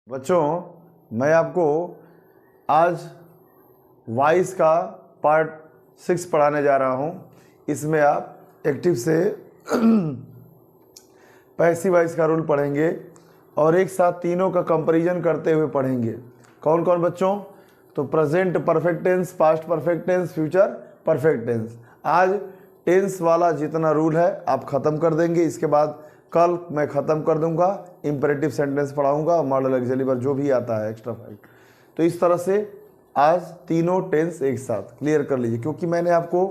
बच्चों, मैं आपको आज वॉइस का पार्ट 6 पढ़ाने जा रहा हूँ। इसमें आप एक्टिव से पैसिव वॉइस का रूल पढ़ेंगे और एक साथ तीनों का कंपैरिजन करते हुए पढ़ेंगे। कौन कौन बच्चों? तो present perfect tense, past perfect tense, future perfect tense. आज टेंस वाला जितना रूल है आप ख़त्म कर देंगे। इसके बाद कल मैं ख़त्म कर दूंगा, इंपेरेटिव सेंटेंस पढ़ाऊंगा, मॉडल ऑक्सिलरी वर्ब जो भी आता है एक्स्ट्रा फैक्ट। तो इस तरह से आज तीनों टेंस एक साथ क्लियर कर लीजिए, क्योंकि मैंने आपको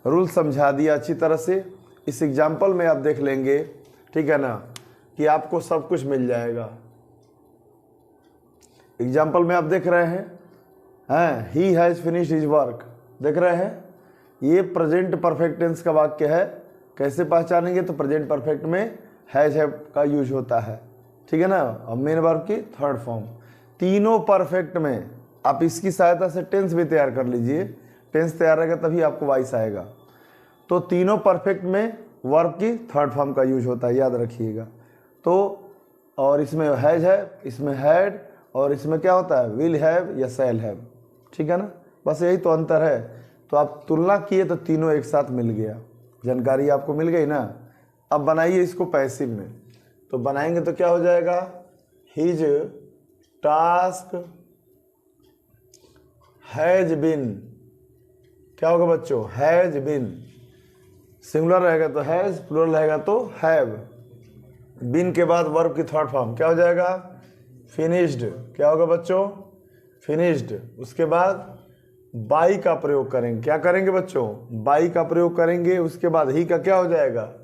रूल समझा दिया अच्छी तरह से। इस एग्जाम्पल में आप देख लेंगे, ठीक है ना, कि आपको सब कुछ मिल जाएगा। एग्जाम्पल में आप देख रहे हैं he has finished his work, देख रहे हैं, ये प्रेजेंट परफेक्ट टेंस का वाक्य है। कैसे पहचानेंगे? तो प्रेजेंट परफेक्ट में हैज हैव का यूज होता है, ठीक है ना, और मेन वर्ब की थर्ड फॉर्म। तीनों परफेक्ट में आप इसकी सहायता से टेंस भी तैयार कर लीजिए। टेंस तैयार रहेगा तभी आपको वॉइस आएगा। तो तीनों परफेक्ट में वर्ब की थर्ड फॉर्म का यूज होता है, याद रखिएगा। तो और इसमें हैज है, इसमें हैड, और इसमें क्या होता है? विल हैव या शैल हैव, ठीक है ना। बस यही तो अंतर है। तो आप तुलना किए तो तीनों एक साथ मिल गया, जानकारी आपको मिल गई ना। अब बनाइए इसको पैसिव में। तो बनाएंगे तो क्या हो जाएगा? हिज टास्क हैज बिन, क्या होगा बच्चों? Has been. सिंगुलर रहेगा तो हैज, प्लुरल रहेगा तो हैव। बिन के बाद वर्ब की थर्ड फॉर्म क्या हो जाएगा? फिनिश्ड। क्या होगा बच्चों? फिनिश्ड। उसके बाद बाई का प्रयोग करेंगे। क्या करेंगे बच्चों? बाई का प्रयोग करेंगे। उसके बाद ही का क्या हो जाएगा?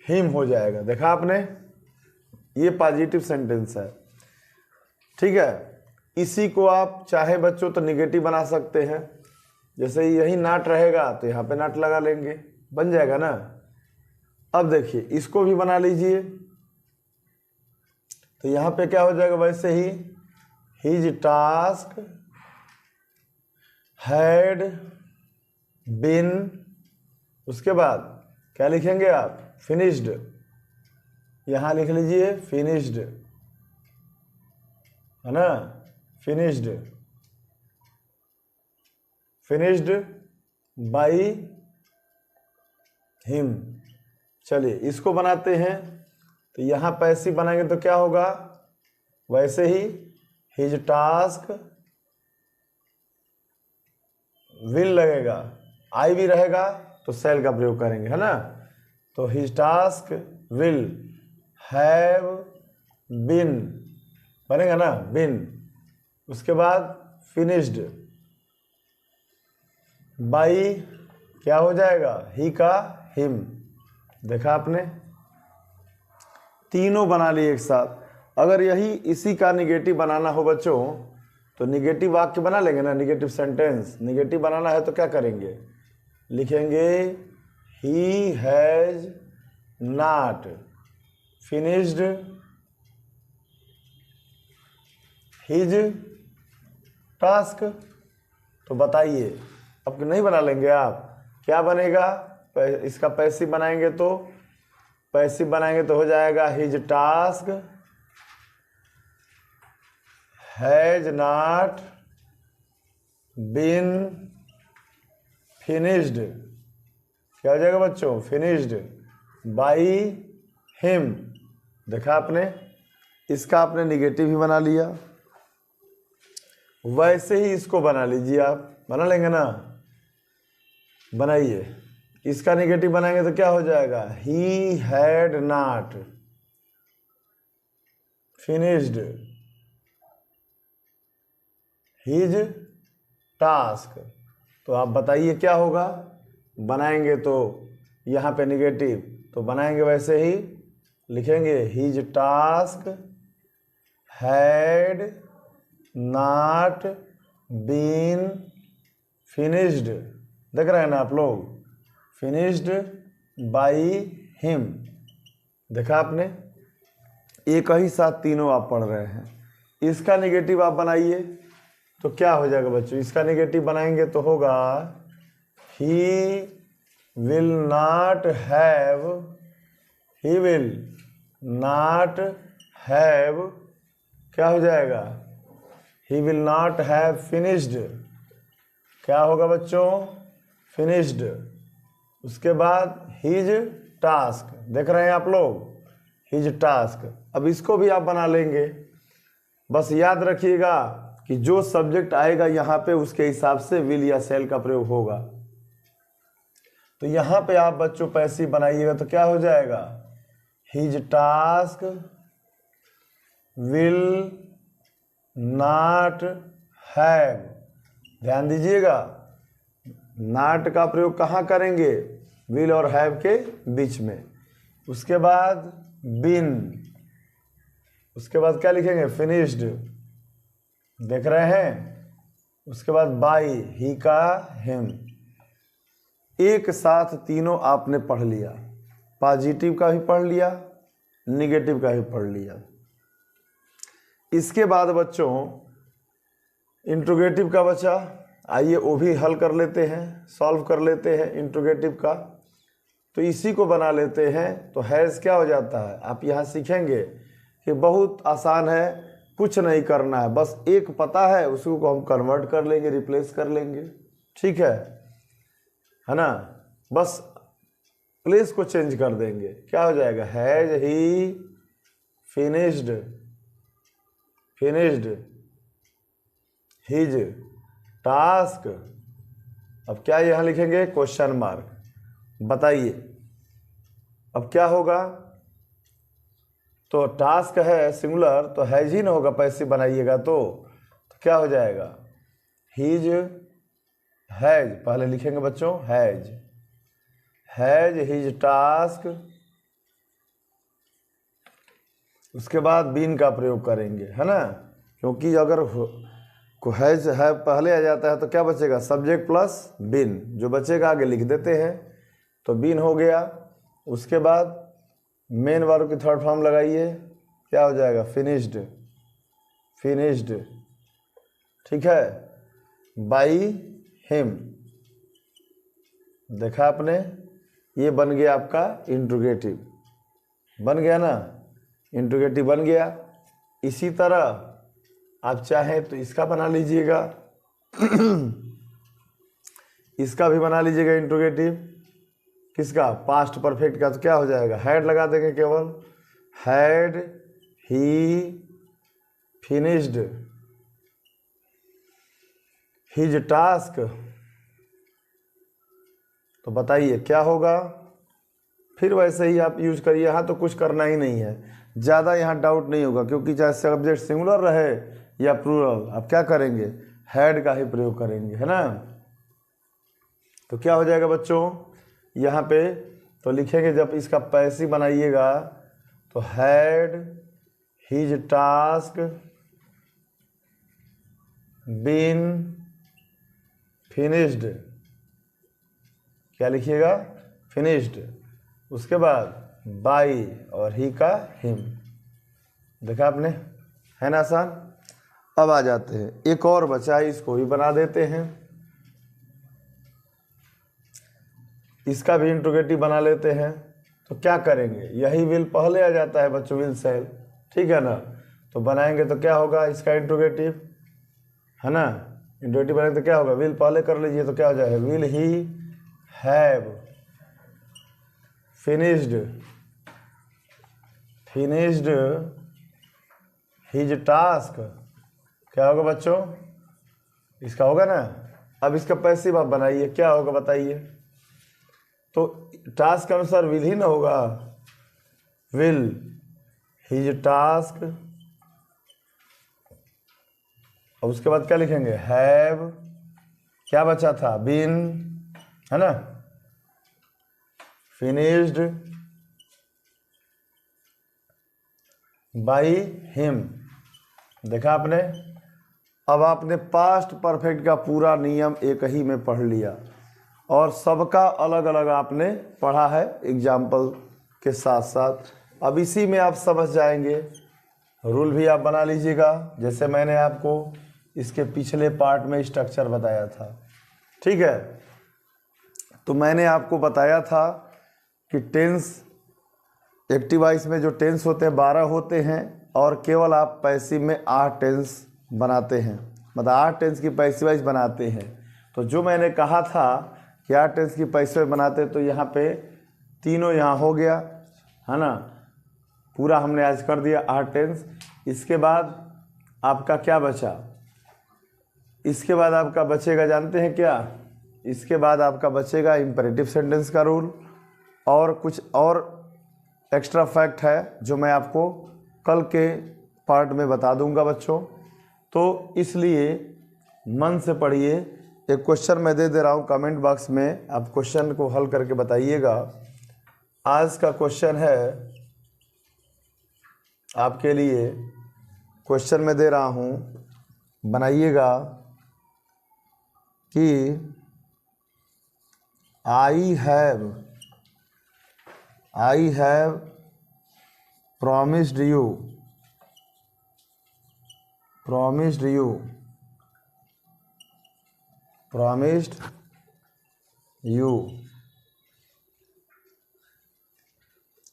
हिम हो जाएगा। देखा आपने, ये पॉजिटिव सेंटेंस है, ठीक है। इसी को आप चाहे बच्चों तो निगेटिव बना सकते हैं। जैसे यही नाट रहेगा तो यहाँ पे नाट लगा लेंगे, बन जाएगा ना। अब देखिए इसको भी बना लीजिए। तो यहाँ पे क्या हो जाएगा? वैसे ही हिज टास्क हैड बिन, उसके बाद क्या लिखेंगे आप? फिनिश्ड। यहां लिख लीजिए फिनिश्ड, है ना, फिनिश्ड, फिनिश्ड बाई हिम। चलिए इसको बनाते हैं। तो यहां पैसिव बनाएंगे तो क्या होगा? वैसे ही हिज टास्क विल लगेगा, आई भी रहेगा तो सेल का प्रयोग करेंगे, है ना। तो his task will have been बनेगा ना, बिन। उसके बाद फिनिश्ड बाई क्या हो जाएगा? ही का हिम। देखा आपने, तीनों बना लिए एक साथ। अगर यही इसी का निगेटिव बनाना हो बच्चों तो निगेटिव वाक्य बना लेंगे ना, निगेटिव सेंटेंस। निगेटिव बनाना है तो क्या करेंगे? लिखेंगे he has not finished his task. तो बताइए, अब नहीं बना लेंगे आप? क्या बनेगा? इसका पैसिव बनाएंगे तो हो जाएगा his task has not been finished. क्या हो जाएगा बच्चों? Finished by him. देखा आपने, इसका आपने निगेटिव ही बना लिया। वैसे ही इसको बना लीजिए आप, बना लेंगे ना, बनाइए। इसका निगेटिव बनाएंगे तो क्या हो जाएगा? He had not finished his task. तो आप बताइए क्या होगा? बनाएंगे तो यहाँ पे निगेटिव, तो बनाएंगे वैसे ही, लिखेंगे his task had not been finished. देख रहे हैं ना आप लोग, फिनिश्ड बाई हिम। देखा आपने, एक ही साथ तीनों आप पढ़ रहे हैं। इसका निगेटिव आप बनाइए तो क्या हो जाएगा बच्चों? इसका निगेटिव बनाएंगे तो होगा ही विल नॉट हैव क्या हो जाएगा? He will not have finished, क्या होगा बच्चों? फिनिश्ड। उसके बाद हिज टास्क, देख रहे हैं आप लोग, हिज टास्क। अब इसको भी आप बना लेंगे, बस याद रखिएगा कि जो सब्जेक्ट आएगा यहाँ पे उसके हिसाब से विल या सेल का प्रयोग होगा। तो यहाँ पे आप बच्चों पैसिव बनाइएगा तो क्या हो जाएगा? His task will not have, ध्यान दीजिएगा, नॉट का प्रयोग कहाँ करेंगे? विल और हैव के बीच में। उसके बाद बिन, उसके बाद क्या लिखेंगे? फिनिश्ड, देख रहे हैं। उसके बाद बाई, ही का हिम। एक साथ तीनों आपने पढ़ लिया, पॉजिटिव का भी पढ़ लिया, निगेटिव का भी पढ़ लिया। इसके बाद बच्चों इंट्रोगेटिव का बचा, आइए वो भी हल कर लेते हैं, सॉल्व कर लेते हैं इंट्रोगेटिव का। तो इसी को बना लेते हैं। तो हैज़ क्या हो जाता है? आप यहाँ सीखेंगे कि बहुत आसान है, कुछ नहीं करना है, बस एक पता है उसको हम कन्वर्ट कर लेंगे, रिप्लेस कर लेंगे, ठीक है ना? बस प्लेस को चेंज कर देंगे। क्या हो जाएगा? Has he finished, finished his task. अब क्या यहाँ लिखेंगे? Question mark. बताइए अब क्या होगा? तो टास्क है सिंगुलर, तो हैज ही ना होगा, पैसिव बनाइएगा तो क्या हो जाएगा? हिज हैज, पहले लिखेंगे बच्चों हैज, हैज हिज टास्क। उसके बाद बीन का प्रयोग करेंगे, है ना? क्योंकि अगर हैज है पहले आ जाता है तो क्या बचेगा? सब्जेक्ट प्लस बीन, जो बचेगा आगे लिख देते हैं। तो बीन हो गया। उसके बाद मेन वर्ब की थर्ड फॉर्म लगाइए, क्या हो जाएगा? फिनिश्ड, फिनिश्ड, ठीक है, बाई हिम। देखा आपने, ये बन गया आपका इंट्रोगेटिव, बन गया ना? इंट्रोगेटिव बन गया। इसी तरह आप चाहें तो इसका बना लीजिएगा इसका भी बना लीजिएगा इंट्रोगेटिव। किसका? पास्ट परफेक्ट का। तो क्या हो जाएगा? हैड लगा देंगे केवल, had he finished his task. तो बताइए क्या होगा? फिर वैसे ही आप यूज करिए, यहाँ तो कुछ करना ही नहीं है, ज़्यादा यहाँ डाउट नहीं होगा, क्योंकि चाहे सब्जेक्ट सिंगुलर रहे या प्लूरल, आप क्या करेंगे? हैड का ही प्रयोग करेंगे, है ना? तो क्या हो जाएगा बच्चों यहाँ पे? तो लिखेंगे, जब इसका पैसिव बनाइएगा तो had his task been finished, क्या लिखिएगा? फिनिश्ड। उसके बाद बाई और ही का हिम। देखा आपने, है ना आसान? अब आ जाते हैं, एक और बचा है, इसको भी बना देते हैं। इसका भी इंट्रोगेटिव बना लेते हैं। तो क्या करेंगे? यही विल पहले आ जाता है बच्चों, विल सेल, ठीक है ना? तो बनाएंगे तो क्या होगा? इसका इंट्रोगेटिव, है ना? इंट्रोगेटिव बनाएंगे तो क्या होगा? विल पहले कर लीजिए, तो क्या हो जाएगा? Will he have finished, finished his task. क्या होगा बच्चों? इसका होगा ना? अब इसका पैसिव आप बनाइए, क्या होगा बताइए? तो टास्क के अनुसार विल ही ना होगा, विल हिज टास्क। और उसके बाद क्या लिखेंगे? हैव, क्या बचा था? बीन, है ना? Finished by him. देखा आपने? अब आपने पास्ट परफेक्ट का पूरा नियम एक ही में पढ़ लिया, और सबका अलग अलग आपने पढ़ा है एग्जाम्पल के साथ साथ। अब इसी में आप समझ जाएंगे। रूल भी आप बना लीजिएगा, जैसे मैंने आपको इसके पिछले पार्ट में स्ट्रक्चर बताया था, ठीक है? तो मैंने आपको बताया था कि टेंस, एक्टिव वॉइस में जो टेंस होते हैं 12 होते हैं, और केवल आप पैसिव में 8 टेंस बनाते हैं, मतलब 8 टेंस की पैसिव वाइज बनाते हैं। तो जो मैंने कहा था कि 8 टेंस की पैसिव बनाते, तो यहाँ पे तीनों यहाँ हो गया है ना, पूरा हमने आज कर दिया 8 टेंस। इसके बाद आपका क्या बचा, इसके बाद आपका बचेगा, जानते हैं क्या, इसके बाद आपका बचेगा इम्पेरेटिव सेंटेंस का रूल और कुछ और एक्स्ट्रा फैक्ट है जो मैं आपको कल के पार्ट में बता दूंगा बच्चों। तो इसलिए मन से पढ़िए। एक क्वेश्चन मैं दे दे रहा हूँ कमेंट बॉक्स में, आप क्वेश्चन को हल करके बताइएगा। आज का क्वेश्चन है आपके लिए, क्वेश्चन मैं दे रहा हूँ, बनाइएगा कि I have promised you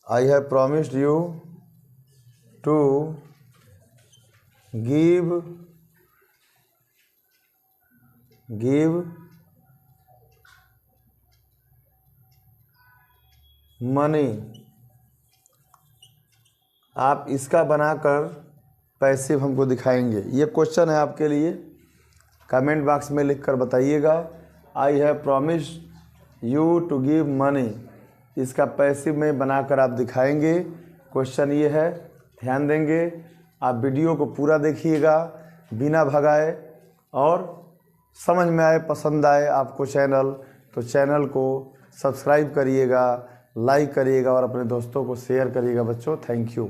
I have promised you to give money। आप इसका बनाकर पैसिव हमको दिखाएंगे। ये क्वेश्चन है आपके लिए, कमेंट बॉक्स में लिखकर बताइएगा। I have promised you to give money, इसका पैसिव में बनाकर आप दिखाएंगे। क्वेश्चन ये है, ध्यान देंगे। आप वीडियो को पूरा देखिएगा बिना भगाए, और समझ में आए, पसंद आए आपको चैनल, तो चैनल को सब्सक्राइब करिएगा, लाइक करिएगा और अपने दोस्तों को शेयर करिएगा बच्चों। Thank you.